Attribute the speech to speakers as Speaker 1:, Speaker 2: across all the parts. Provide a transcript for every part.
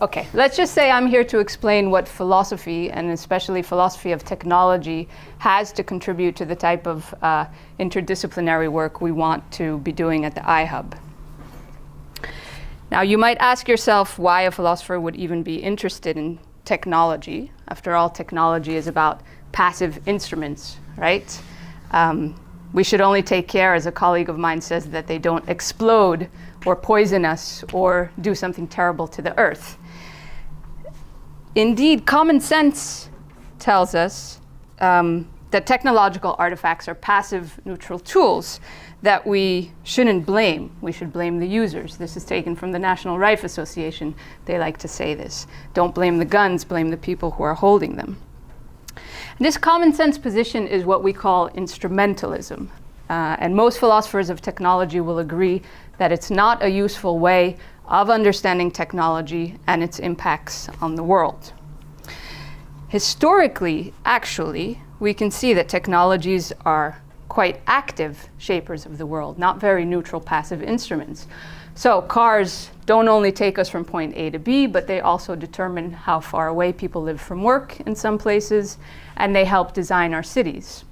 Speaker 1: Okay, let's just say I'm here to explain what philosophy, and especially philosophy of technology, has to contribute to the type of interdisciplinary work we want to be doing at the iHub. Now, you might ask yourself why a philosopher would even be interested in technology. After all, technology is about passive instruments, right? We should only take care, as a colleague of mine says, that they don't explode or poison us or do something terrible to the earth. Indeed, common sense tells us that technological artifacts are passive, neutral tools that we shouldn't blame. We should blame the users. This is taken from the National Rifle Association. They like to say this. Don't blame the guns, blame the people who are holding them. This common sense position is what we call instrumentalism. And most philosophers of technology will agree that it's not a useful way of understanding technology and its impacts on the world. Historically, actually, we can see that technologies are quite active shapers of the world, not very neutral, passive instruments. So cars don't only take us from point A to B, but they also determine how far away people live from work in some places, and they help design our cities.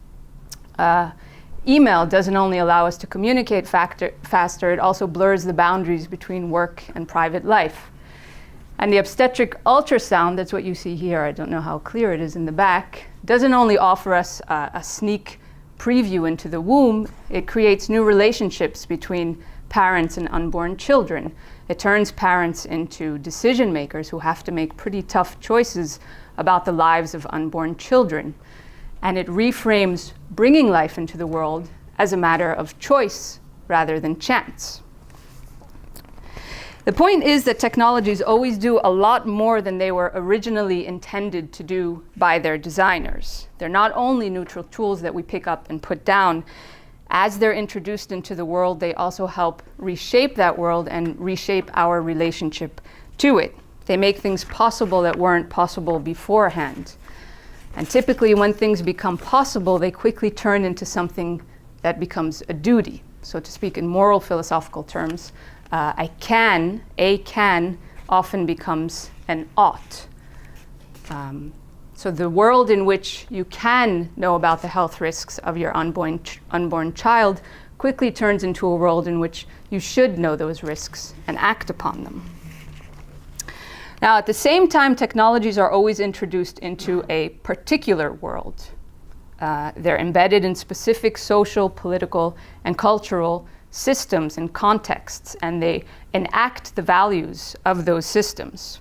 Speaker 1: Email doesn't only allow us to communicate faster, it also blurs the boundaries between work and private life. And the obstetric ultrasound, that's what you see here, I don't know how clear it is in the back, doesn't only offer us a sneak preview into the womb, it creates new relationships between parents and unborn children. It turns parents into decision makers who have to make pretty tough choices about the lives of unborn children. And it reframes bringing life into the world as a matter of choice rather than chance. The point is that technologies always do a lot more than they were originally intended to do by their designers. They're not only neutral tools that we pick up and put down. As they're introduced into the world, they also help reshape that world and reshape our relationship to it. They make things possible that weren't possible beforehand. And typically, when things become possible, they quickly turn into something that becomes a duty. So to speak in moral philosophical terms, a can often becomes an ought. So the world in which you can know about the health risks of your unborn child quickly turns into a world in which you should know those risks and act upon them. Now, at the same time, technologies are always introduced into a particular world. They're embedded in specific social, political, and cultural systems and contexts, and they enact the values of those systems.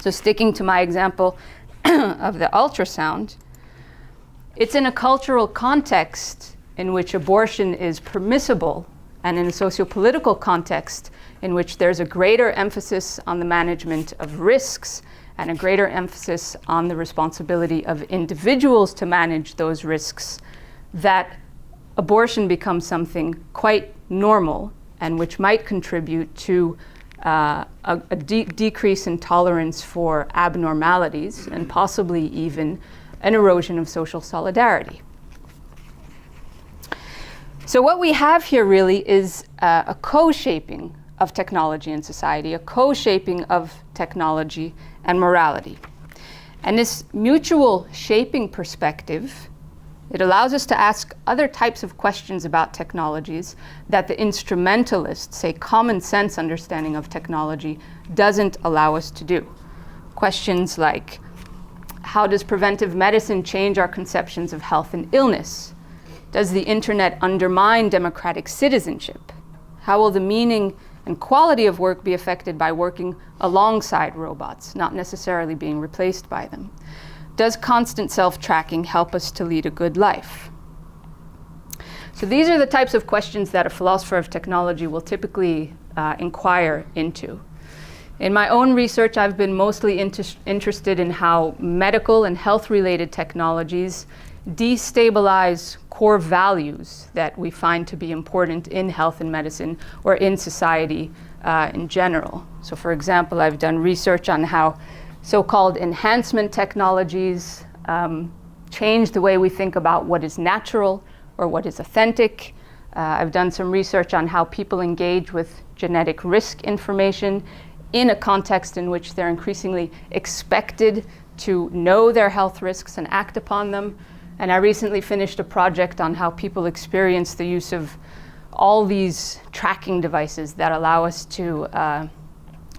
Speaker 1: So sticking to my example of the ultrasound, it's in a cultural context in which abortion is permissible, and in a socio-political context in which there's a greater emphasis on the management of risks and a greater emphasis on the responsibility of individuals to manage those risks, that abortion becomes something quite normal and which might contribute to a decrease in tolerance for abnormalities and possibly even an erosion of social solidarity. So what we have here really is a co-shaping of technology and society, a co-shaping of technology and morality. And this mutual shaping perspective, it allows us to ask other types of questions about technologies that the instrumentalist, say common sense understanding of technology, doesn't allow us to do. Questions like, how does preventive medicine change our conceptions of health and illness? Does the internet undermine democratic citizenship? How will the meaning and quality of work be affected by working alongside robots, not necessarily being replaced by them? Does constant self-tracking help us to lead a good life? So these are the types of questions that a philosopher of technology will typically inquire into. In my own research, I've been mostly interested in how medical and health-related technologies destabilize core values that we find to be important in health and medicine or in society in general. So for example, I've done research on how so-called enhancement technologies change the way we think about what is natural or what is authentic. I've done some research on how people engage with genetic risk information in a context in which they're increasingly expected to know their health risks and act upon them. And I recently finished a project on how people experience the use of all these tracking devices that allow us to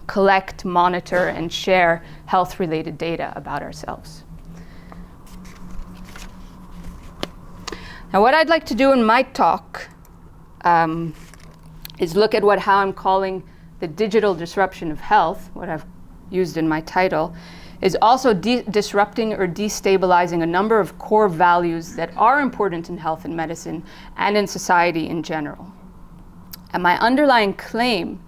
Speaker 1: collect, monitor, and share health-related data about ourselves. Now, what I'd like to do in my talk is look at how I'm calling the digital disruption of health, what I've used in my title, is also disrupting or destabilizing a number of core values that are important in health and medicine and in society in general. And my underlying claim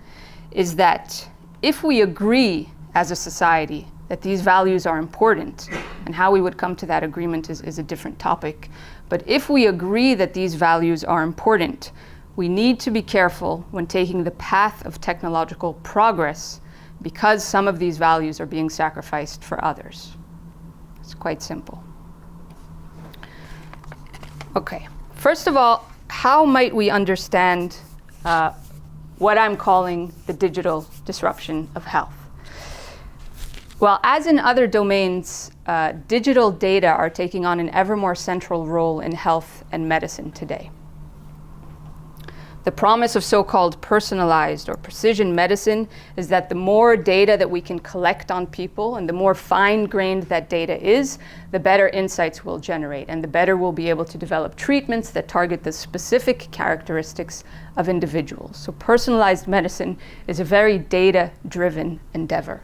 Speaker 1: is that if we agree as a society that these values are important, and how we would come to that agreement is a different topic, but if we agree that these values are important, we need to be careful when taking the path of technological progress, because some of these values are being sacrificed for others. It's quite simple. Okay, first of all, how might we understand what I'm calling the digital disruption of health? Well, as in other domains, digital data are taking on an ever more central role in health and medicine today. The promise of so-called personalized or precision medicine is that the more data that we can collect on people and the more fine-grained that data is, the better insights we'll generate and the better we'll be able to develop treatments that target the specific characteristics of individuals. So personalized medicine is a very data-driven endeavor.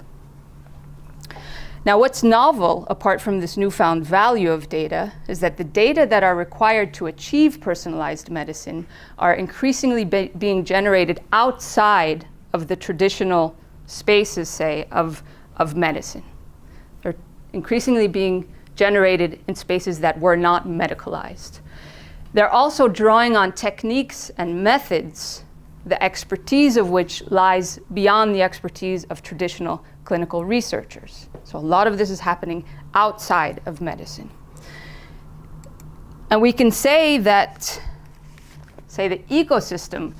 Speaker 1: Now, what's novel, apart from this newfound value of data, is that the data that are required to achieve personalized medicine are increasingly being generated outside of the traditional spaces, say, of medicine. They're increasingly being generated in spaces that were not medicalized. They're also drawing on techniques and methods, the expertise of which lies beyond the expertise of traditional clinical researchers. So a lot of this is happening outside of medicine. And we can say that, the ecosystem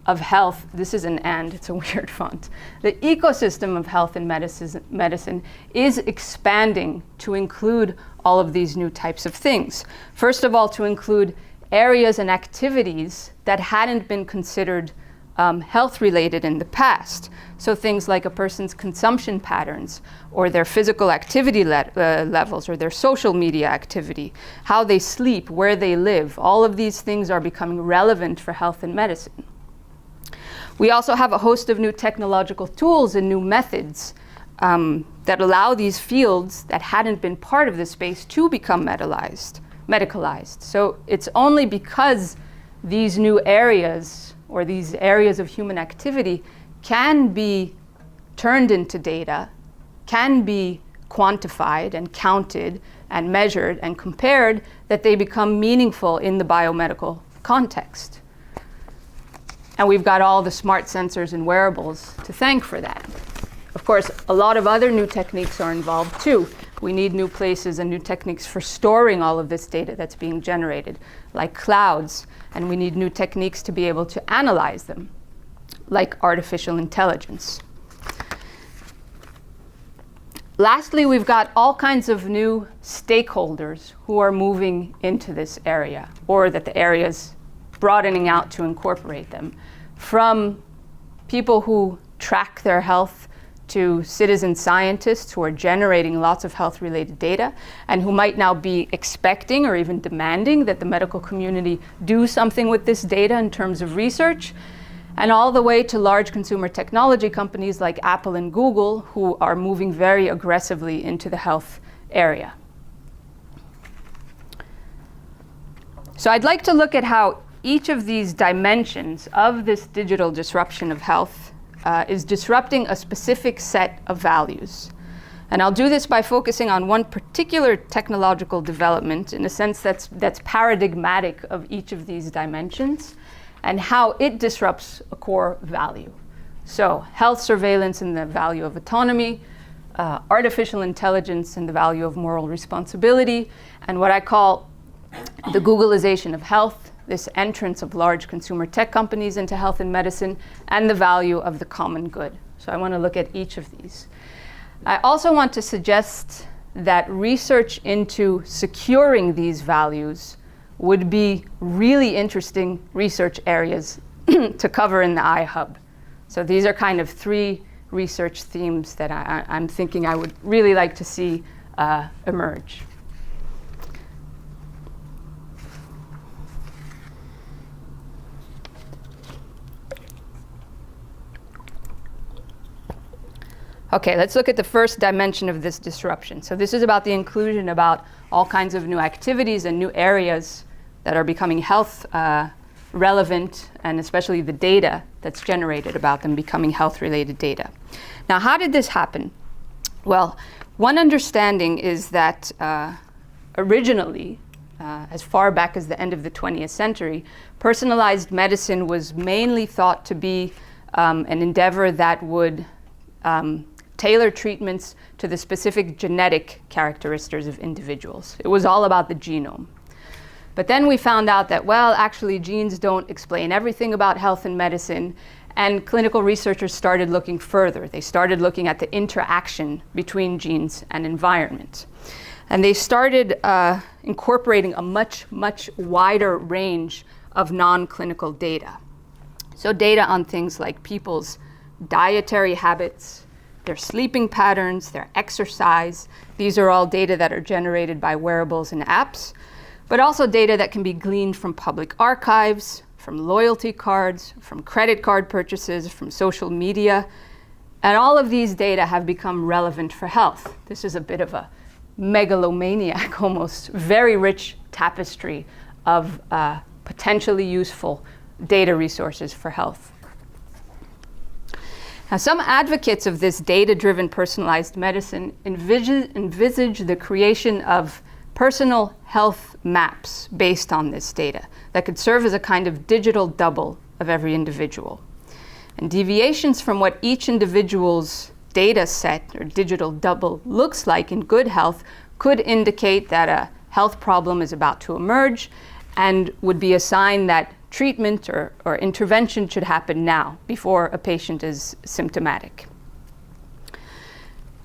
Speaker 1: of health, this is an and, it's a weird font. The ecosystem of health and medicine is expanding to include all of these new types of things. First of all, to include areas and activities that hadn't been considered health-related in the past. So things like a person's consumption patterns, or their physical activity levels, or their social media activity, how they sleep, where they live. All of these things are becoming relevant for health and medicine. We also have a host of new technological tools and new methods that allow these fields that hadn't been part of this space to become medicalized. So it's only because these new areas, or these areas of human activity, can be turned into data, can be quantified and counted and measured and compared, that they become meaningful in the biomedical context. And we've got all the smart sensors and wearables to thank for that. Of course, a lot of other new techniques are involved too. We need new places and new techniques for storing all of this data that's being generated, like clouds, and we need new techniques to be able to analyze them, like artificial intelligence. Lastly, we've got all kinds of new stakeholders who are moving into this area, or that the area's broadening out to incorporate them, from people who track their health to citizen scientists who are generating lots of health-related data and who might now be expecting or even demanding that the medical community do something with this data in terms of research, and all the way to large consumer technology companies like Apple and Google, who are moving very aggressively into the health area. So I'd like to look at how each of these dimensions of this digital disruption of health is disrupting a specific set of values. And I'll do this by focusing on one particular technological development in a sense that's paradigmatic of each of these dimensions and how it disrupts a core value. So health surveillance and the value of autonomy, artificial intelligence and the value of moral responsibility, and what I call the Googleization of health, this entrance of large consumer tech companies into health and medicine, and the value of the common good. So I want to look at each of these. I also want to suggest that research into securing these values would be really interesting research areas to cover in the iHub. So these are kind of 3 research themes that I'm thinking I would really like to see emerge. Okay, let's look at the first dimension of this disruption. So this is about the inclusion about all kinds of new activities and new areas that are becoming health relevant, and especially the data that's generated about them becoming health-related data. Now, how did this happen? Well, one understanding is that originally, as far back as the end of the 20th century, personalized medicine was mainly thought to be an endeavor that would tailor treatments to the specific genetic characteristics of individuals. It was all about the genome. But then we found out that, well, actually genes don't explain everything about health and medicine, and clinical researchers started looking further. They started looking at the interaction between genes and environment. And they started incorporating a much wider range of non-clinical data. So data on things like people's dietary habits, their sleeping patterns, their exercise. These are all data that are generated by wearables and apps, but also data that can be gleaned from public archives, from loyalty cards, from credit card purchases, from social media. And all of these data have become relevant for health. This is a bit of a megalomaniac, almost very rich tapestry of potentially useful data resources for health. Now, some advocates of this data-driven personalized medicine envisage the creation of personal health maps based on this data that could serve as a kind of digital double of every individual. And deviations from what each individual's data set or digital double looks like in good health could indicate that a health problem is about to emerge and would be a sign that treatment or intervention should happen now, before a patient is symptomatic.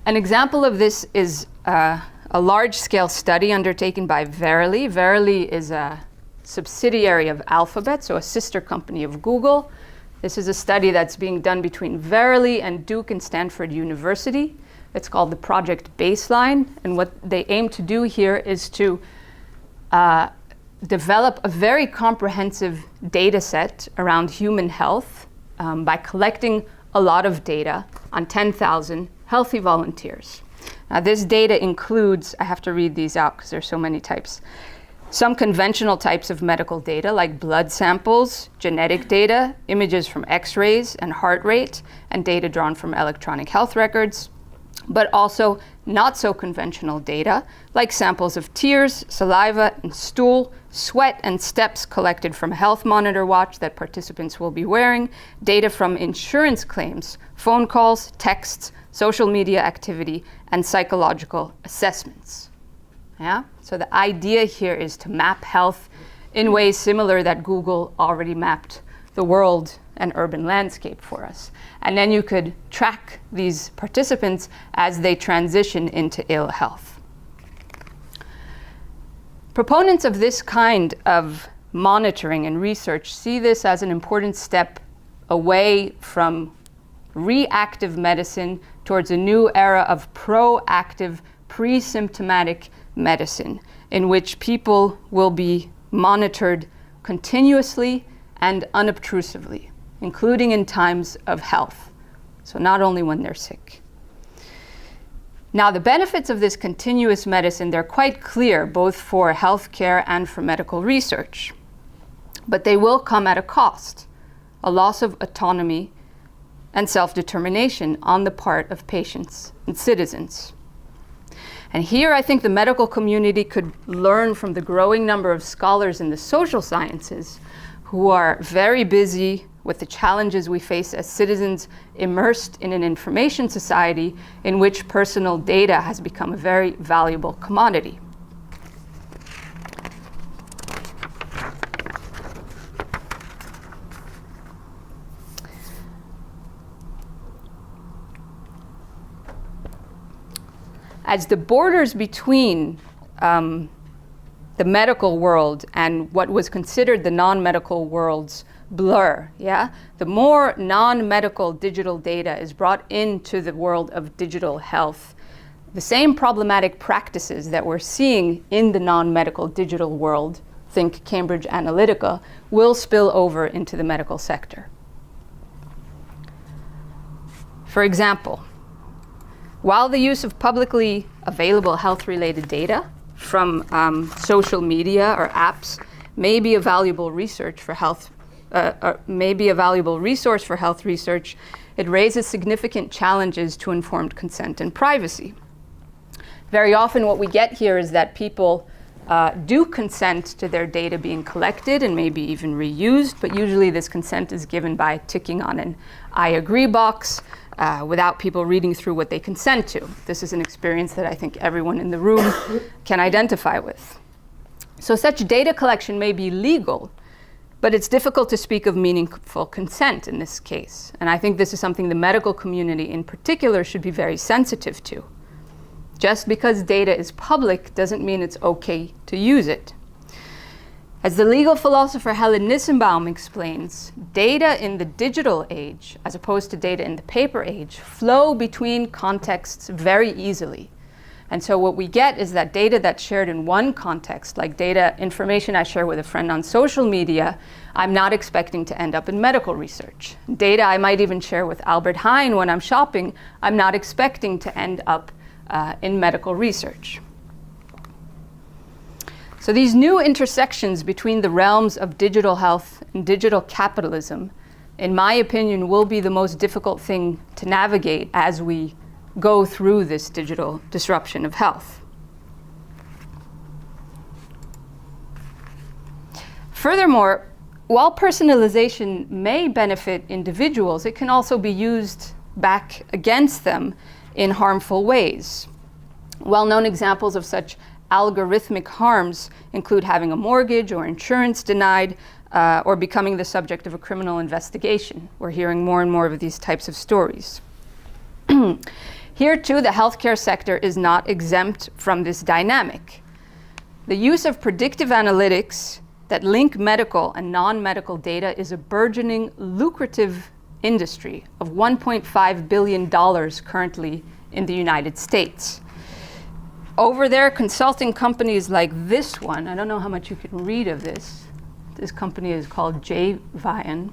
Speaker 1: An example of this is a large-scale study undertaken by Verily. Verily is a subsidiary of Alphabet, so a sister company of Google. This is a study that's being done between Verily and Duke and Stanford University. It's called the Project Baseline, and what they aim to do here is to develop a very comprehensive data set around human health by collecting a lot of data on 10,000 healthy volunteers. Now, this data includes, I have to read these out because there's so many types, some conventional types of medical data like blood samples, genetic data, images from x-rays and heart rate, and data drawn from electronic health records, but also not so conventional data like samples of tears, saliva, and stool, sweat and steps collected from a health monitor watch that participants will be wearing, data from insurance claims, phone calls, texts, social media activity, and psychological assessments. Yeah? So the idea here is to map health in ways similar that Google already mapped the world and urban landscape for us. And then you could track these participants as they transition into ill health. Proponents of this kind of monitoring and research see this as an important step away from reactive medicine towards a new era of proactive, pre-symptomatic medicine, in which people will be monitored continuously and unobtrusively, including in times of health, so not only when they're sick. Now, the benefits of this continuous medicine, they're quite clear, both for healthcare and for medical research. But they will come at a cost, a loss of autonomy and self-determination on the part of patients and citizens. And here I think the medical community could learn from the growing number of scholars in the social sciences who are very busy with the challenges we face as citizens immersed in an information society in which personal data has become a very valuable commodity. As the borders between the medical world and what was considered the non-medical worlds blur, yeah? The more non-medical digital data is brought into the world of digital health, the same problematic practices that we're seeing in the non-medical digital world, think Cambridge Analytica, will spill over into the medical sector. For example, while the use of publicly available health-related data from social media or apps may be a valuable research for health, may be a valuable resource for health research, it raises significant challenges to informed consent and privacy. Very often what we get here is that people do consent to their data being collected and maybe even reused, but usually this consent is given by ticking on an I agree box without people reading through what they consent to. This is an experience that I think everyone in the room can identify with. So such data collection may be legal, but it's difficult to speak of meaningful consent in this case. And I think this is something the medical community in particular should be very sensitive to. Just because data is public doesn't mean it's okay to use it. As the legal philosopher Helen Nissenbaum explains, data in the digital age, as opposed to data in the paper age, flow between contexts very easily. And so what we get is that data that's shared in one context, like information I share with a friend on social media, I'm not expecting to end up in medical research. Data I might even share with Albert Heijn when I'm shopping, I'm not expecting to end up in medical research. So these new intersections between the realms of digital health and digital capitalism, in my opinion, will be the most difficult thing to navigate as we go through this digital disruption of health. Furthermore, while personalization may benefit individuals, it can also be used back against them in harmful ways. Well-known examples of such algorithmic harms include having a mortgage or insurance denied, or becoming the subject of a criminal investigation. We're hearing more and more of these types of stories. Here too, the healthcare sector is not exempt from this dynamic. The use of predictive analytics that link medical and non-medical data is a burgeoning, lucrative industry of $1.5 billion currently in the United States. Over there, consulting companies like this one, I don't know how much you can read of this. This company is called JVian.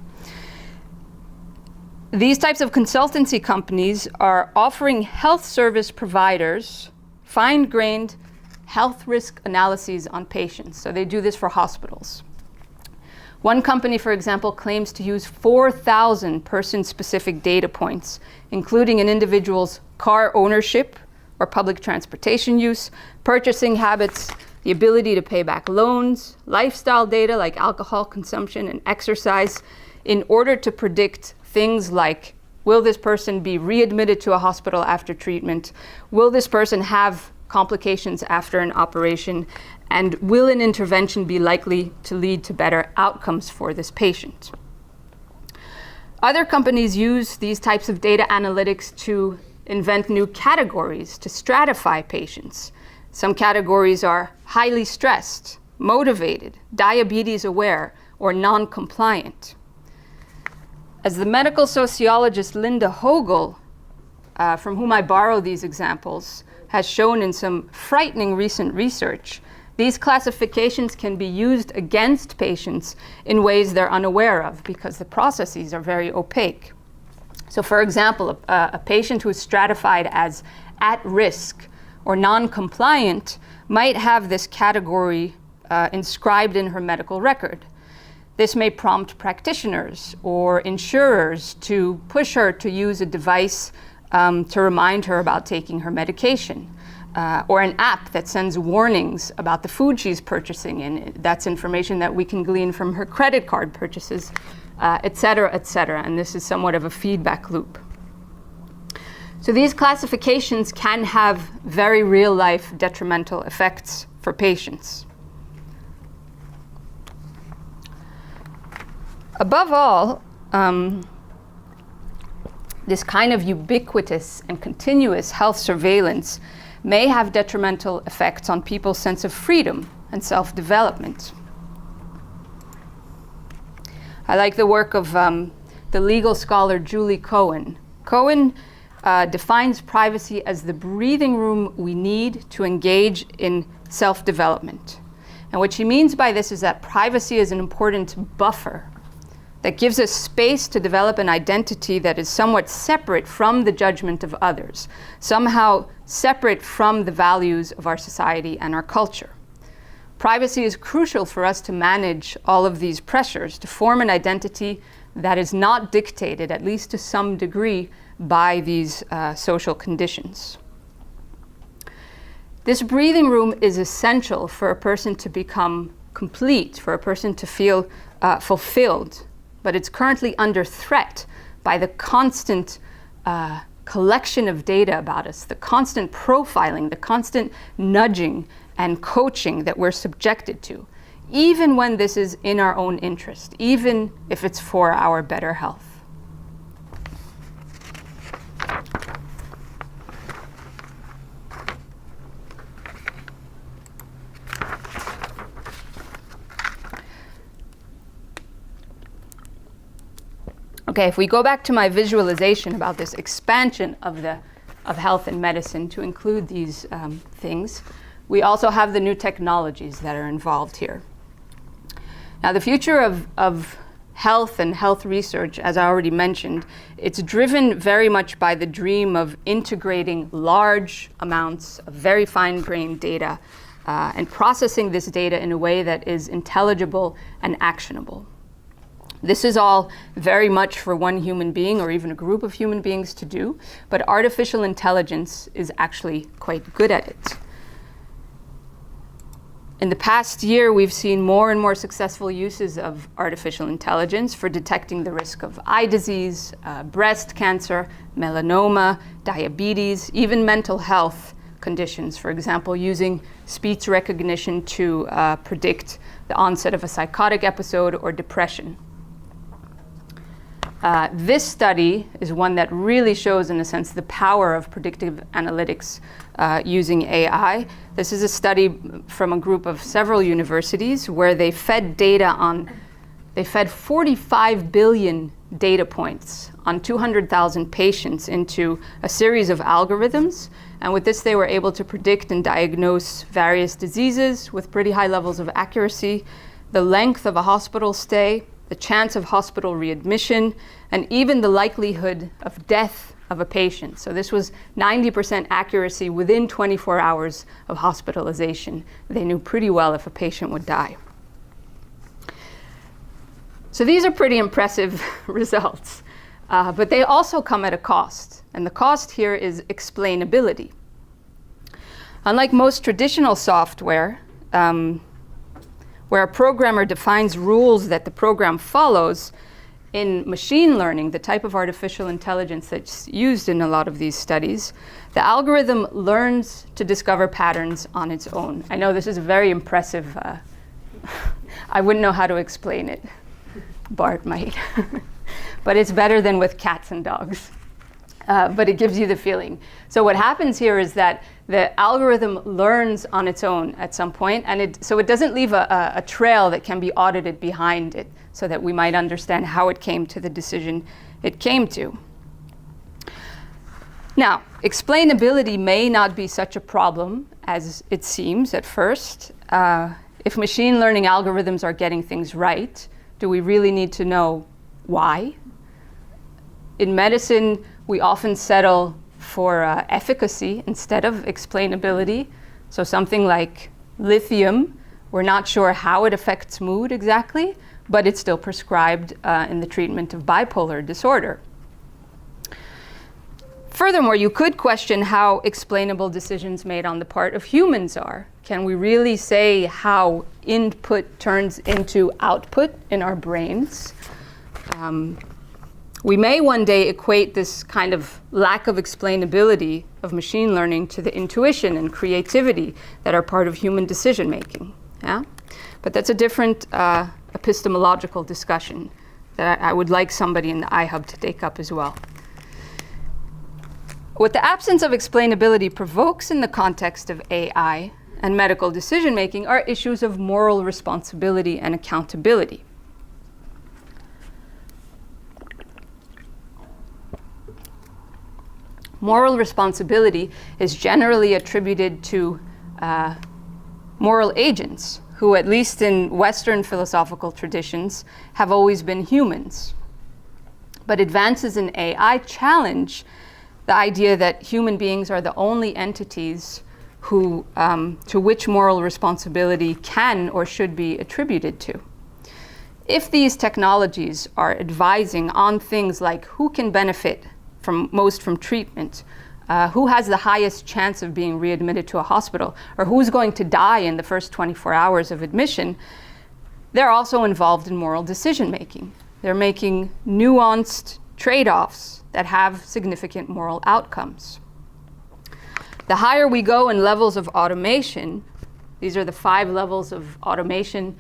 Speaker 1: These types of consultancy companies are offering health service providers fine-grained health risk analyses on patients. So they do this for hospitals. One company, for example, claims to use 4,000 person-specific data points, including an individual's car ownership or public transportation use, purchasing habits, the ability to pay back loans, lifestyle data like alcohol consumption and exercise, in order to predict things like, will this person be readmitted to a hospital after treatment? Will this person have complications after an operation? And will an intervention be likely to lead to better outcomes for this patient? Other companies use these types of data analytics to invent new categories to stratify patients. Some categories are highly stressed, motivated, diabetes aware, or non-compliant. As the medical sociologist Linda Hogel, from whom I borrow these examples, has shown in some frightening recent research, these classifications can be used against patients in ways they're unaware of because the processes are very opaque. So for example, a patient who is stratified as at risk or non-compliant might have this category inscribed in her medical record. This may prompt practitioners or insurers to push her to use a device to remind her about taking her medication, or an app that sends warnings about the food she's purchasing, and that's information that we can glean from her credit card purchases, et cetera, et cetera. And this is somewhat of a feedback loop. So these classifications can have very real-life detrimental effects for patients. Above all, this kind of ubiquitous and continuous health surveillance may have detrimental effects on people's sense of freedom and self-development. I like the work of the legal scholar Julie Cohen. Cohen defines privacy as the breathing room we need to engage in self-development. And what she means by this is that privacy is an important buffer that gives us space to develop an identity that is somewhat separate from the judgment of others, somehow separate from the values of our society and our culture. Privacy is crucial for us to manage all of these pressures, to form an identity that is not dictated, at least to some degree, by these social conditions. This breathing room is essential for a person to become complete, for a person to feel fulfilled, but it's currently under threat by the constant collection of data about us, the constant profiling, the constant nudging and coaching that we're subjected to, even when this is in our own interest, even if it's for our better health. Okay, if we go back to my visualization about this expansion of health and medicine to include these things, we also have the new technologies that are involved here. Now, the future of health and health research, as I already mentioned, it's driven very much by the dream of integrating large amounts of very fine-grained data and processing this data in a way that is intelligible and actionable. This is all very much for one human being or even a group of human beings to do, but artificial intelligence is actually quite good at it. In the past year, we've seen more and more successful uses of artificial intelligence for detecting the risk of eye disease, breast cancer, melanoma, diabetes, even mental health conditions. For example, using speech recognition to predict the onset of a psychotic episode or depression. This study is one that really shows, in a sense, the power of predictive analytics using AI. This is a study from a group of several universities where they fed 45 billion data points on 200,000 patients into a series of algorithms. And with this, they were able to predict and diagnose various diseases with pretty high levels of accuracy, the length of a hospital stay, the chance of hospital readmission, and even the likelihood of death of a patient. So this was 90% accuracy within 24 hours of hospitalization. They knew pretty well if a patient would die. So these are pretty impressive results, but they also come at a cost. And the cost here is explainability. Unlike most traditional software, where a programmer defines rules that the program follows, in machine learning, the type of artificial intelligence that's used in a lot of these studies, the algorithm learns to discover patterns on its own. I know this is very impressive. I wouldn't know how to explain it. Bart might. But it's better than with cats and dogs. But it gives you the feeling. So what happens here is that the algorithm learns on its own at some point, and so it doesn't leave a trail that can be audited behind it, so that we might understand how it came to the decision it came to. Now, explainability may not be such a problem as it seems at first. If machine learning algorithms are getting things right, do we really need to know why? In medicine, we often settle for efficacy instead of explainability. So something like lithium, we're not sure how it affects mood exactly, but it's still prescribed in the treatment of bipolar disorder. Furthermore, you could question how explainable decisions made on the part of humans are. Can we really say how input turns into output in our brains? We may one day equate this kind of lack of explainability of machine learning to the intuition and creativity that are part of human decision making. Yeah? But that's a different epistemological discussion that I would like somebody in the iHub to take up as well. What the absence of explainability provokes in the context of AI and medical decision-making are issues of moral responsibility and accountability. Moral responsibility is generally attributed to moral agents who, at least in Western philosophical traditions, have always been humans. But advances in AI challenge the idea that human beings are the only entities who, to which moral responsibility can or should be attributed to. If these technologies are advising on things like who can benefit most from treatment, who has the highest chance of being readmitted to a hospital, or who's going to die in the first 24 hours of admission, they're also involved in moral decision-making. They're making nuanced trade-offs that have significant moral outcomes. The higher we go in levels of automation, these are the 5 levels of automation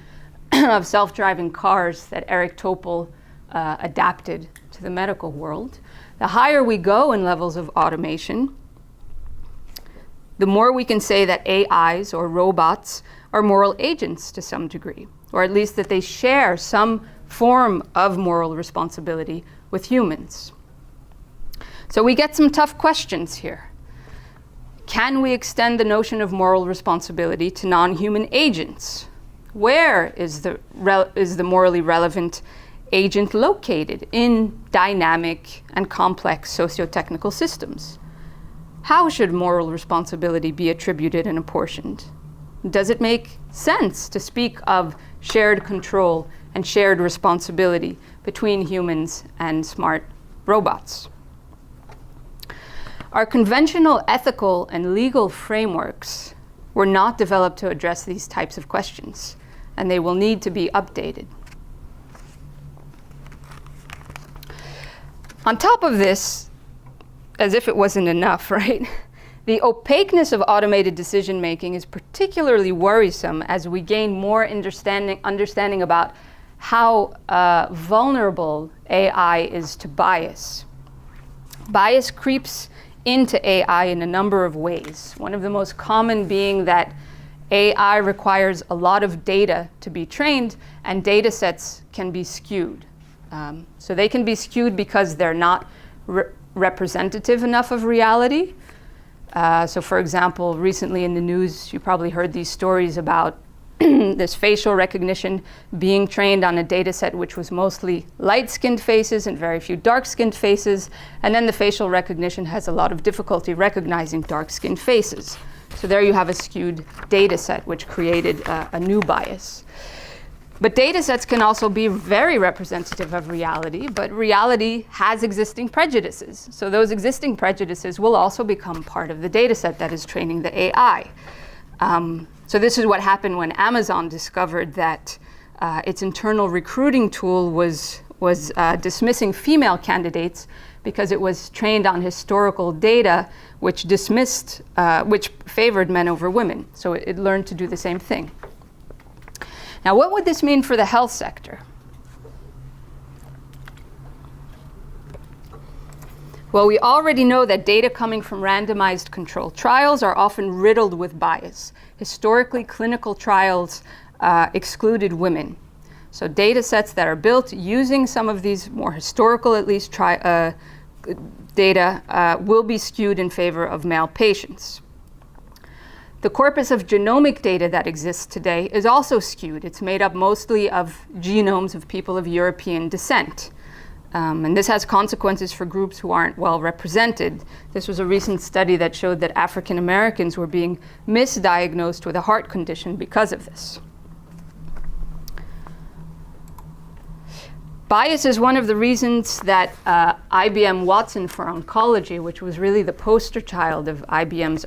Speaker 1: of self-driving cars that Eric Topol adapted to the medical world. The higher we go in levels of automation, the more we can say that AIs or robots are moral agents to some degree, or at least that they share some form of moral responsibility with humans. So we get some tough questions here. Can we extend the notion of moral responsibility to non-human agents? Where is the morally relevant agent located in dynamic and complex socio-technical systems? How should moral responsibility be attributed and apportioned? Does it make sense to speak of shared control and shared responsibility between humans and smart robots? Our conventional ethical and legal frameworks were not developed to address these types of questions, and they will need to be updated. On top of this, as if it wasn't enough, right? The opaqueness of automated decision-making is particularly worrisome as we gain more understanding about how vulnerable AI is to bias. Bias creeps into AI in a number of ways. One of the most common being that AI requires a lot of data to be trained, and data sets can be skewed. So they can be skewed because they're not representative enough of reality. So for example, recently in the news, you probably heard these stories about this facial recognition being trained on a data set which was mostly light-skinned faces and very few dark-skinned faces. And then the facial recognition has a lot of difficulty recognizing dark-skinned faces. So there you have a skewed data set which created a new bias. But data sets can also be very representative of reality, but reality has existing prejudices. So those existing prejudices will also become part of the data set that is training the AI. So this is what happened when Amazon discovered that its internal recruiting tool was dismissing female candidates because it was trained on historical data which favored men over women. So it learned to do the same thing. Now, what would this mean for the health sector? Well, we already know that data coming from randomized controlled trials are often riddled with bias. Historically, clinical trials excluded women. So data sets that are built using some of these more historical, at least, data will be skewed in favor of male patients. The corpus of genomic data that exists today is also skewed. It's made up mostly of genomes of people of European descent. And this has consequences for groups who aren't well represented. This was a recent study that showed that African Americans were being misdiagnosed with a heart condition because of this. Bias is one of the reasons that IBM Watson for oncology, which was really the poster child of IBM's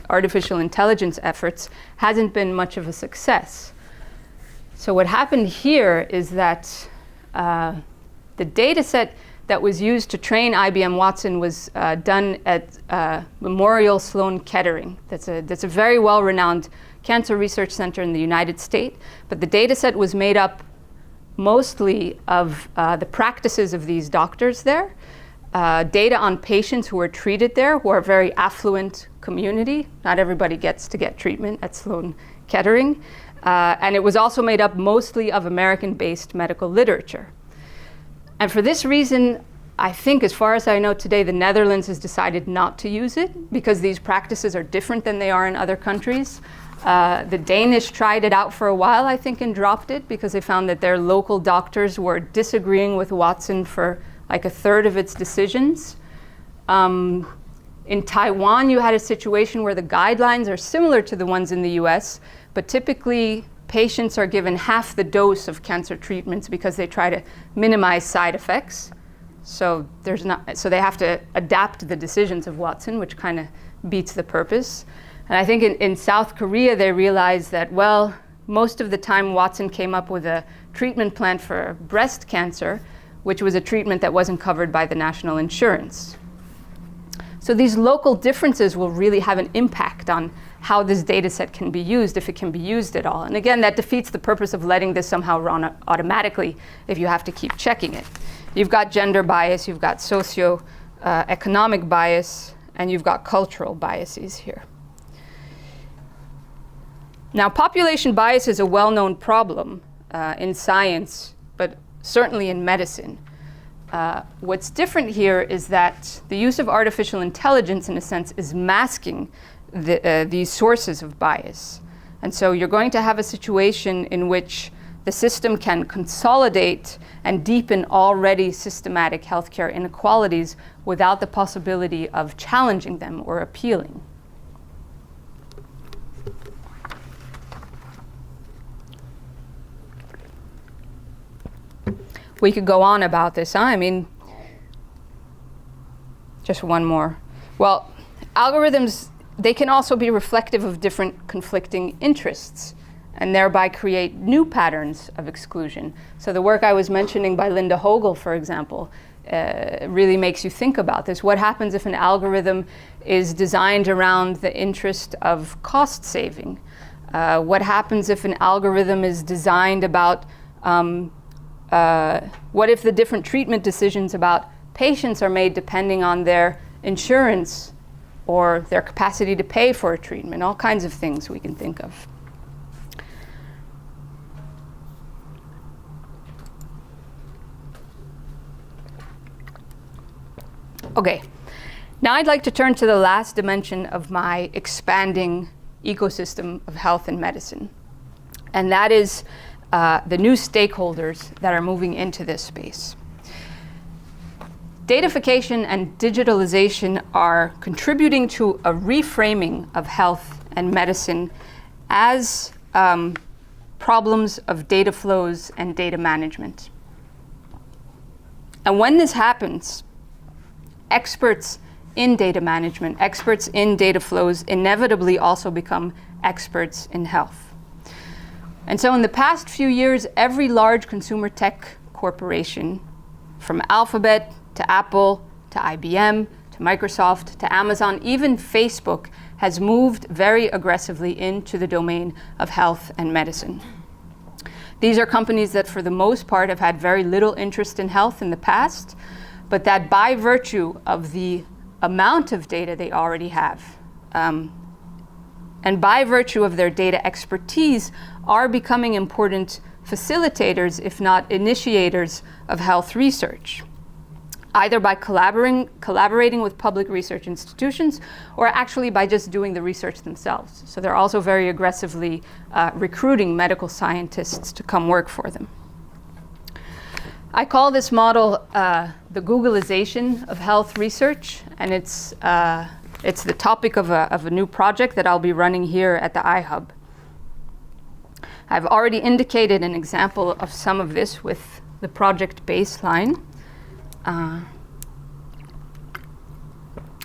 Speaker 1: artificial intelligence efforts, hasn't been much of a success. So what happened here is that the data set that was used to train IBM Watson was done at Memorial Sloan Kettering. That's a very well-renowned cancer research center in the United States. But the data set was made up mostly of the practices of these doctors there, data on patients who were treated there, who are a very affluent community. Not everybody gets to get treatment at Sloan Kettering. And it was also made up mostly of American-based medical literature. And for this reason, I think, as far as I know today, the Netherlands has decided not to use it because these practices are different than they are in other countries. The Danish tried it out for a while, I think, and dropped it because they found that their local doctors were disagreeing with Watson for like a third of its decisions. In Taiwan, you had a situation where the guidelines are similar to the ones in the US, but typically patients are given half the dose of cancer treatments because they try to minimize side effects. So they have to adapt the decisions of Watson, which kind of beats the purpose. And I think in South Korea, they realized that, well, most of the time Watson came up with a treatment plan for breast cancer, which was a treatment that wasn't covered by the national insurance. So these local differences will really have an impact on how this data set can be used, if it can be used at all. And again, that defeats the purpose of letting this somehow run automatically if you have to keep checking it. You've got gender bias, you've got socio-economic bias, and you've got cultural biases here. Now, population bias is a well-known problem in science, but certainly in medicine. What's different here is that the use of artificial intelligence, in a sense, is masking these sources of bias. And so you're going to have a situation in which the system can consolidate and deepen already systematic healthcare inequalities without the possibility of challenging them or appealing. We could go on about this, huh? I mean, just one more. Well, algorithms, they can also be reflective of different conflicting interests and thereby create new patterns of exclusion. So the work I was mentioning by Linda Hogel, for example, really makes you think about this. What happens if an algorithm is designed around the interest of cost saving? What happens if an algorithm is designed about what if the different treatment decisions about patients are made depending on their insurance or their capacity to pay for a treatment? All kinds of things we can think of. Okay, now I'd like to turn to the last dimension of my expanding ecosystem of health and medicine, and that is the new stakeholders that are moving into this space. Datafication and digitalization are contributing to a reframing of health and medicine as problems of data flows and data management. And when this happens, experts in data management, experts in data flows inevitably also become experts in health. And so in the past few years, every large consumer tech corporation, from Alphabet to Apple to IBM to Microsoft to Amazon, even Facebook, has moved very aggressively into the domain of health and medicine. These are companies that for the most part have had very little interest in health in the past, but that by virtue of the amount of data they already have, and by virtue of their data expertise, are becoming important facilitators, if not initiators, of health research, either by collaborating with public research institutions or actually by just doing the research themselves. So they're also very aggressively recruiting medical scientists to come work for them. I call this model the Googleization of health research, and it's the topic of a new project that I'll be running here at the iHub. I've already indicated an example of some of this with the project baseline,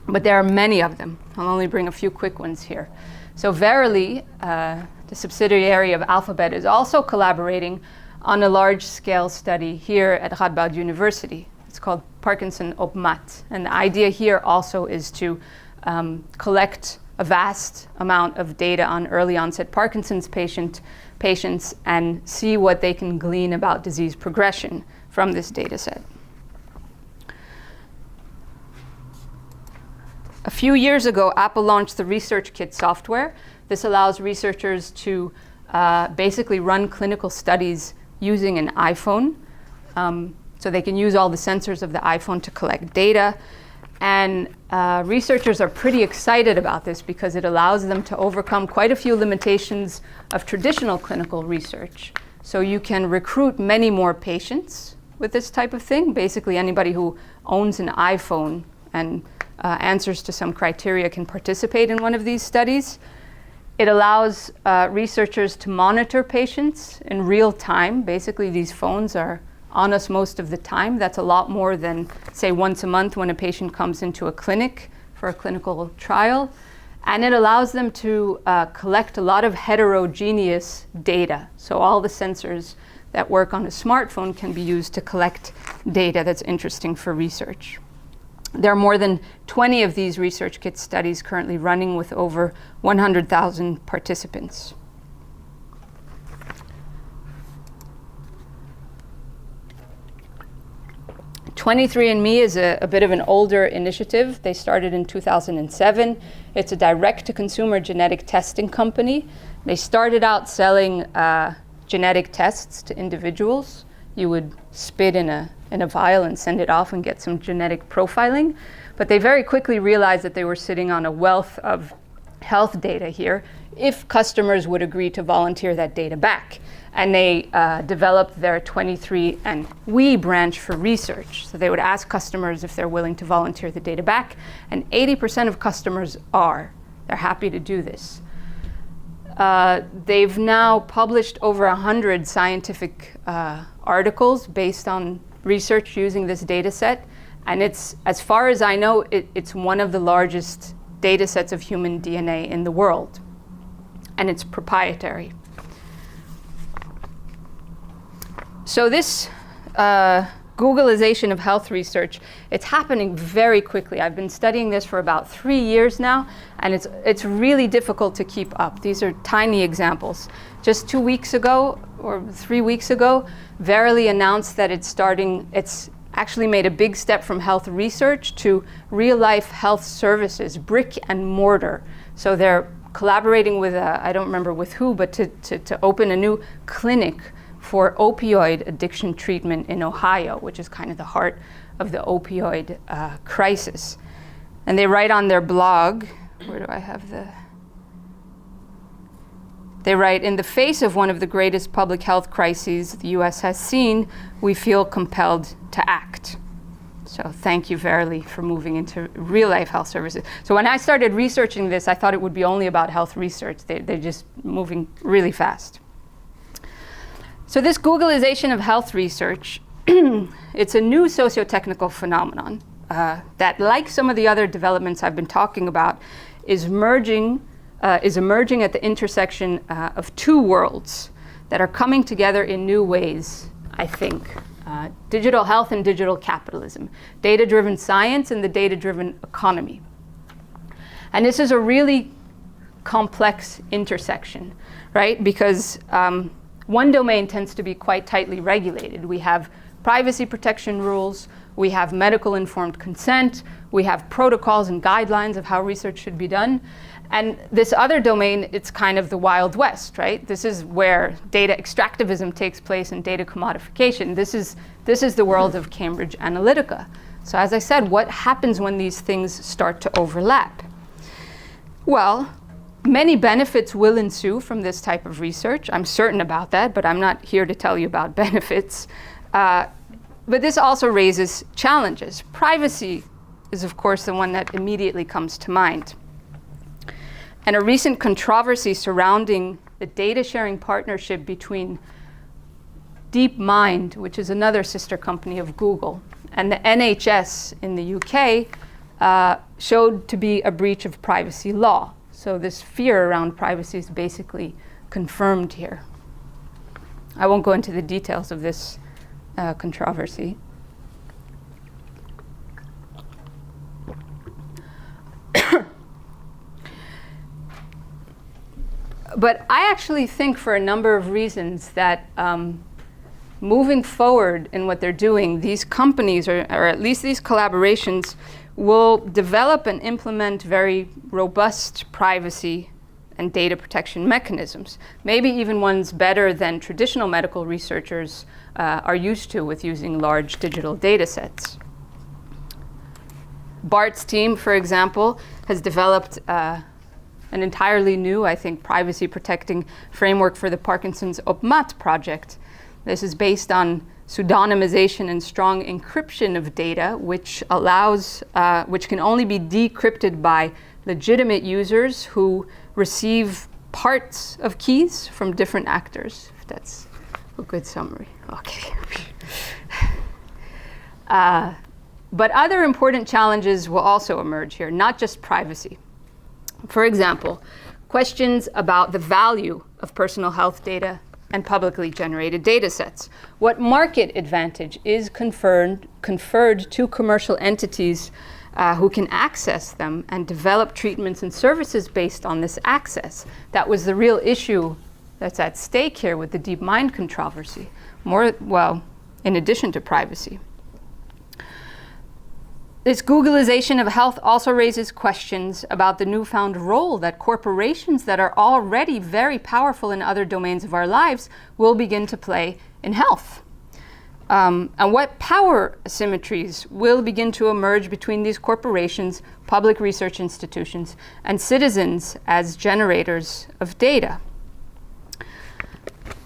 Speaker 1: but there are many of them. I'll only bring a few quick ones here. So Verily, the subsidiary of Alphabet, is also collaborating on a large-scale study here at Radboud University. It's called Parkinson op Maat. And the idea here also is to collect a vast amount of data on early-onset Parkinson's patients and see what they can glean about disease progression from this data set. A few years ago, Apple launched the Research Kit software. This allows researchers to basically run clinical studies using an iPhone. So they can use all the sensors of the iPhone to collect data. And researchers are pretty excited about this because it allows them to overcome quite a few limitations of traditional clinical research. So you can recruit many more patients with this type of thing. Basically, anybody who owns an iPhone and answers to some criteria can participate in one of these studies. It allows researchers to monitor patients in real time. Basically, these phones are on us most of the time. That's a lot more than, say, once a month when a patient comes into a clinic for a clinical trial. And it allows them to collect a lot of heterogeneous data. So all the sensors that work on a smartphone can be used to collect data that's interesting for research. There are more than 20 of these Research Kit studies currently running with over 100,000 participants. #23andMe is a bit of an older initiative. They started in 2007. It's a direct-to-consumer genetic testing company. They started out selling genetic tests to individuals. You would spit in a vial and send it off and get some genetic profiling. But they very quickly realized that they were sitting on a wealth of health data here if customers would agree to volunteer that data back. And they developed their 23andWe branch for research. So they would ask customers if they're willing to volunteer the data back, and 80% of customers are. They're happy to do this. They've now published over 100 scientific articles based on research using this data set. And it's, as far as I know, it's one of the largest data sets of human DNA in the world. And it's proprietary. So this Googleization of health research, it's happening very quickly. I've been studying this for about 3 years now, and it's really difficult to keep up. These are tiny examples. Just 2 weeks ago, or 3 weeks ago, Verily announced that it's actually made a big step from health research to real-life health services, brick and mortar. So they're collaborating with, I don't remember with who, but to open a new clinic for opioid addiction treatment in Ohio, which is kind of the heart of the opioid crisis. And they write on their blog, where do I have they write, in the face of one of the greatest public health crises the US has seen, we feel compelled to act. So thank you, Verily, for moving into real-life health services. So when I started researching this, I thought it would be only about health research. They're just moving really fast. So this Googleization of health research, it's a new socio-technical phenomenon that, like some of the other developments I've been talking about, is emerging at the intersection of two worlds that are coming together in new ways, I think. Digital health and digital capitalism, data-driven science and the data-driven economy. And this is a really complex intersection, right? Because one domain tends to be quite tightly regulated. We have privacy protection rules, we have medical informed consent, we have protocols and guidelines of how research should be done. And this other domain, it's kind of the Wild West, right? This is where data extractivism takes place and data commodification. This is the world of Cambridge Analytica. So as I said, what happens when these things start to overlap? Well, many benefits will ensue from this type of research. I'm certain about that, but I'm not here to tell you about benefits. But this also raises challenges. Privacy is, of course, the one that immediately comes to mind. And a recent controversy surrounding the data sharing partnership between DeepMind, which is another sister company of Google, and the NHS in the UK showed to be a breach of privacy law. So this fear around privacy is basically confirmed here. I won't go into the details of this controversy. But I actually think, for a number of reasons, that moving forward in what they're doing, these companies, or at least these collaborations, will develop and implement very robust privacy and data protection mechanisms, maybe even ones better than traditional medical researchers are used to with using large digital data sets. Bart's team, for example, has developed an entirely new, I think, privacy protecting framework for the Parkinson's Opmat project. This is based on pseudonymization and strong encryption of data, which can only be decrypted by legitimate users who receive parts of keys from different actors, if that's a good summary. Okay. But other important challenges will also emerge here, not just privacy. For example, questions about the value of personal health data and publicly generated data sets. What market advantage is conferred to commercial entities who can access them and develop treatments and services based on this access? That was the real issue that's at stake here with the DeepMind controversy, in addition to privacy. This Googleization of health also raises questions about the newfound role that corporations that are already very powerful in other domains of our lives will begin to play in health. And what power asymmetries will begin to emerge between these corporations, public research institutions, and citizens as generators of data.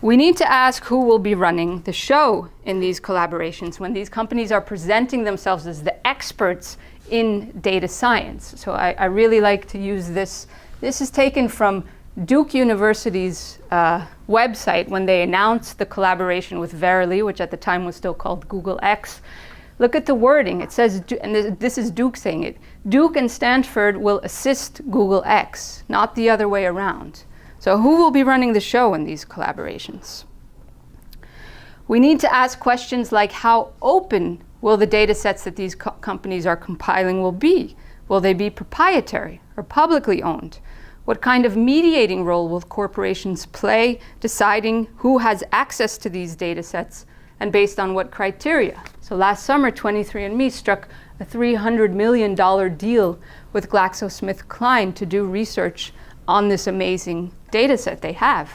Speaker 1: We need to ask who will be running the show in these collaborations when these companies are presenting themselves as the experts in data science. So I really like to use this. This is taken from Duke University's website when they announced the collaboration with Verily, which at the time was still called Google X. Look at the wording. It says, and this is Duke saying it, Duke and Stanford will assist Google X, not the other way around. So who will be running the show in these collaborations? We need to ask questions like how open will the data sets that these companies are compiling will be? Will they be proprietary or publicly owned? What kind of mediating role will corporations play deciding who has access to these data sets and based on what criteria? So last summer, 23andMe struck a $300 million deal with GlaxoSmithKline to do research on this amazing data set they have.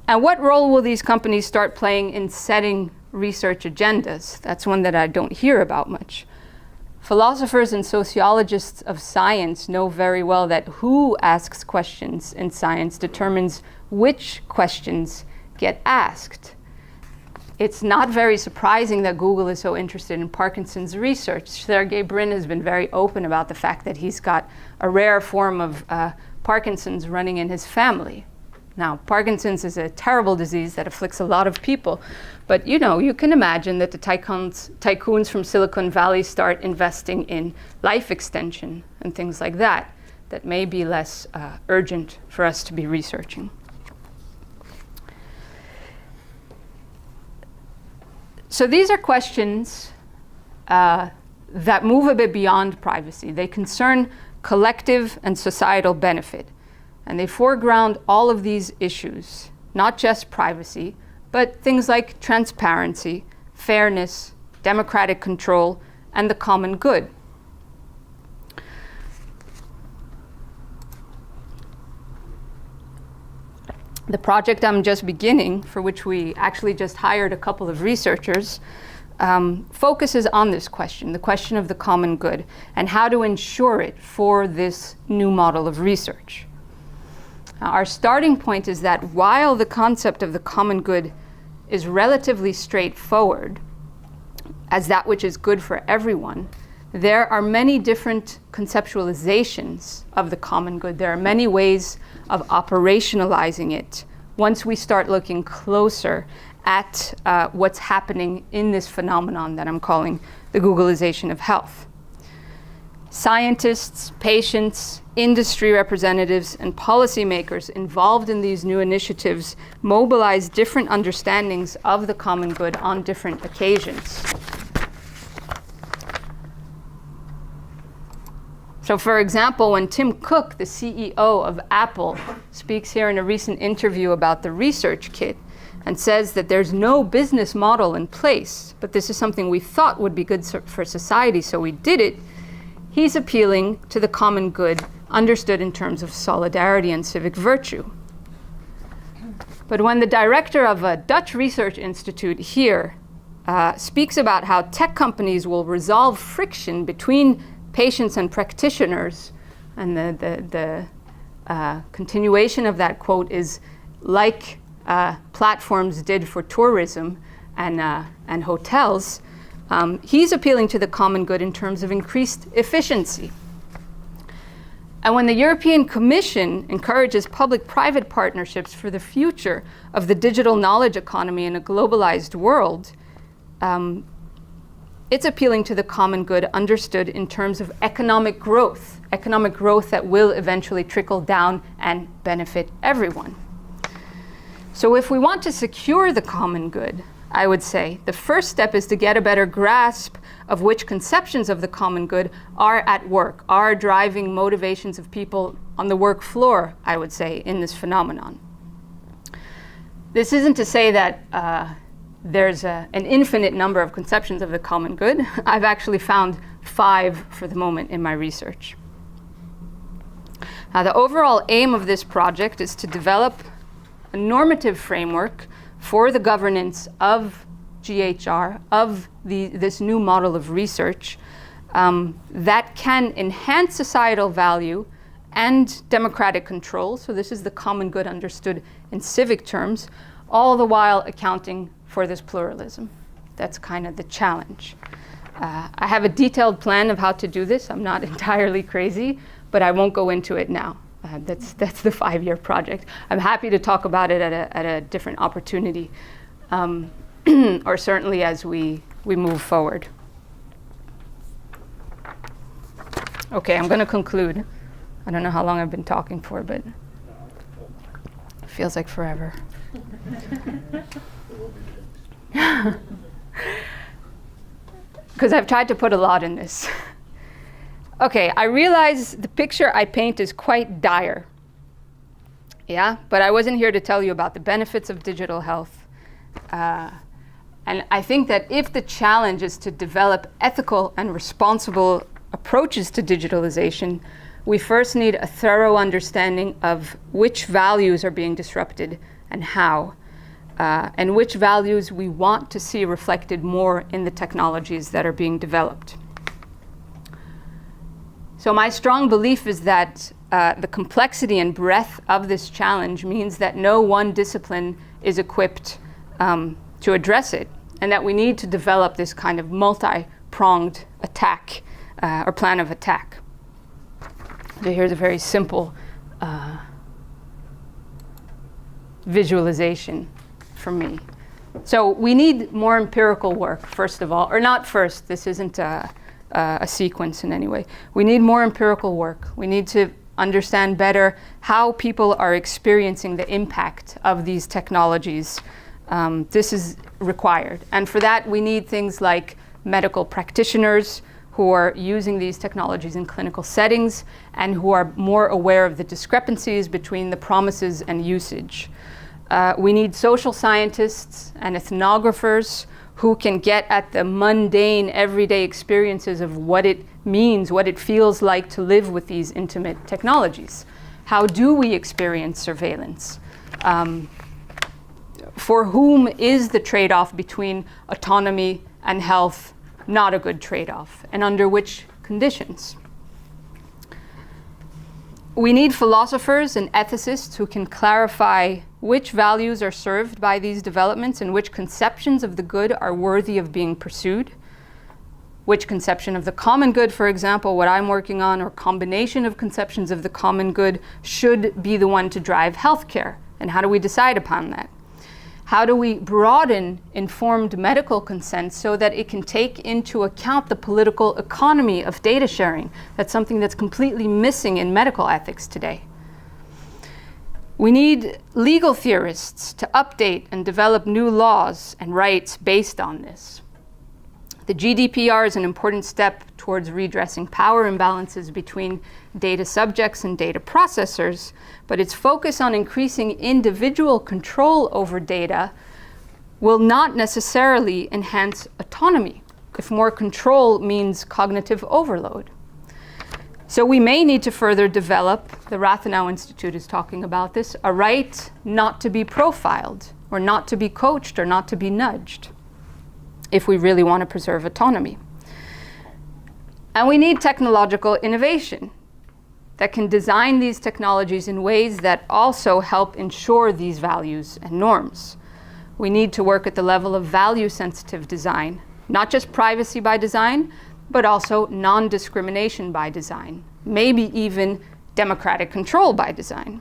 Speaker 1: And what role will these companies start playing in setting research agendas? That's one that I don't hear about much. Philosophers and sociologists of science know very well that who asks questions in science determines which questions get asked. It's not very surprising that Google is so interested in Parkinson's research. Sergey Brin has been very open about the fact that he's got a rare form of Parkinson's running in his family. Now, Parkinson's is a terrible disease that afflicts a lot of people, but you can imagine that the tycoons from Silicon Valley start investing in life extension and things like that may be less urgent for us to be researching. So these are questions that move a bit beyond privacy. They concern collective and societal benefit. And they foreground all of these issues, not just privacy, but things like transparency, fairness, democratic control, and the common good. The project I'm just beginning, for which we actually just hired a couple of researchers, focuses on this question, the question of the common good, and how to ensure it for this new model of research. Now, our starting point is that while the concept of the common good is relatively straightforward, as that which is good for everyone, there are many different conceptualizations of the common good. There are many ways of operationalizing it once we start looking closer at what's happening in this phenomenon that I'm calling the Googleization of health. Scientists, patients, industry representatives, and policymakers involved in these new initiatives mobilize different understandings of the common good on different occasions. So So for example, when Tim Cook, the CEO of Apple, speaks here in a recent interview about the research kit and says that there's no business model in place, but this is something we thought would be good for society, so we did it, he's appealing to the common good understood in terms of solidarity and civic virtue. But when the director of a Dutch research institute here speaks about how tech companies will resolve friction between patients and practitioners, and the continuation of that quote is like platforms did for tourism and hotels, he's appealing to the common good in terms of increased efficiency. And when the European Commission encourages public-private partnerships for the future of the digital knowledge economy in a globalized world, it's appealing to the common good understood in terms of economic growth that will eventually trickle down and benefit everyone. So if we want to secure the common good, I would say the first step is to get a better grasp of which conceptions of the common good are at work, are driving motivations of people on the work floor, I would say, in this phenomenon. This isn't to say that there's an infinite number of conceptions of the common good. I've actually found 5 for the moment in my research. Now, the overall aim of this project is to develop a normative framework for the governance of GHR, of this new model of research, that can enhance societal value and democratic control. So this is the common good understood in civic terms, all the while accounting for this pluralism. That's kind of the challenge. I have a detailed plan of how to do this. I'm not entirely crazy, but I won't go into it now. That's the 5-year project. I'm happy to talk about it at a different opportunity, or certainly as we move forward. Okay, I'm going to conclude. I don't know how long I've been talking for, but it feels like forever. Because I've tried to put a lot in this. Okay, I realize the picture I paint is quite dire. Yeah, but I wasn't here to tell you about the benefits of digital health. And I think that if the challenge is to develop ethical and responsible approaches to digitalization, we first need a thorough understanding of which values are being disrupted and how, and which values we want to see reflected more in the technologies that are being developed. So my strong belief is that the complexity and breadth of this challenge means that no one discipline is equipped to address it, and that we need to develop this kind of multi-pronged attack or plan of attack. So here's a very simple visualization for me. So we need more empirical work, first of all, or not first, this isn't a sequence in any way. We need more empirical work. We need to understand better how people are experiencing the impact of these technologies. This is required. And for that, we need things like medical practitioners who are using these technologies in clinical settings and who are more aware of the discrepancies between the promises and usage. We need social scientists and ethnographers who can get at the mundane, everyday experiences of what it means, what it feels like to live with these intimate technologies. How do we experience surveillance? For whom is the trade-off between autonomy and health not a good trade-off, and under which conditions? We need philosophers and ethicists who can clarify which values are served by these developments and which conceptions of the good are worthy of being pursued. Which conception of the common good, for example, what I'm working on, or combination of conceptions of the common good should be the one to drive healthcare, and how do we decide upon that? How do we broaden informed medical consent so that it can take into account the political economy of data sharing? That's something that's completely missing in medical ethics today. We need legal theorists to update and develop new laws and rights based on this. The GDPR is an important step towards redressing power imbalances between data subjects and data processors, but its focus on increasing individual control over data will not necessarily enhance autonomy if more control means cognitive overload. So we may need to further develop, the Rathenau Institute is talking about this, a right not to be profiled, or not to be coached, or not to be nudged, if we really want to preserve autonomy. And we need technological innovation that can design these technologies in ways that also help ensure these values and norms. We need to work at the level of value-sensitive design, not just privacy by design, but also non-discrimination by design, maybe even democratic control by design.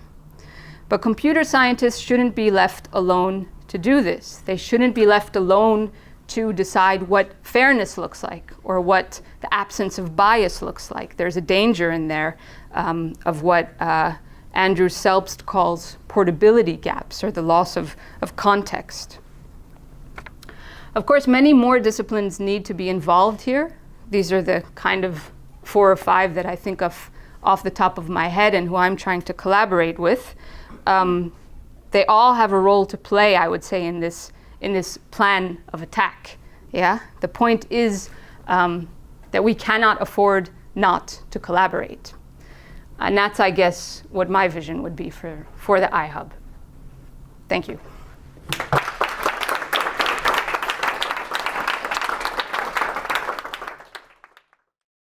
Speaker 1: But computer scientists shouldn't be left alone to do this. They shouldn't be left alone to decide what fairness looks like or what the absence of bias looks like. There's a danger in there of what Andrew Selbst calls portability gaps, or the loss of context. Of course, many more disciplines need to be involved here. These are the kind of 4 or 5 that I think of off the top of my head and who I'm trying to collaborate with. They all have a role to play, I would say, in this plan of attack. Yeah? The point is that we cannot afford not to collaborate. And that's, I guess, what my vision would be for the iHub. Thank you.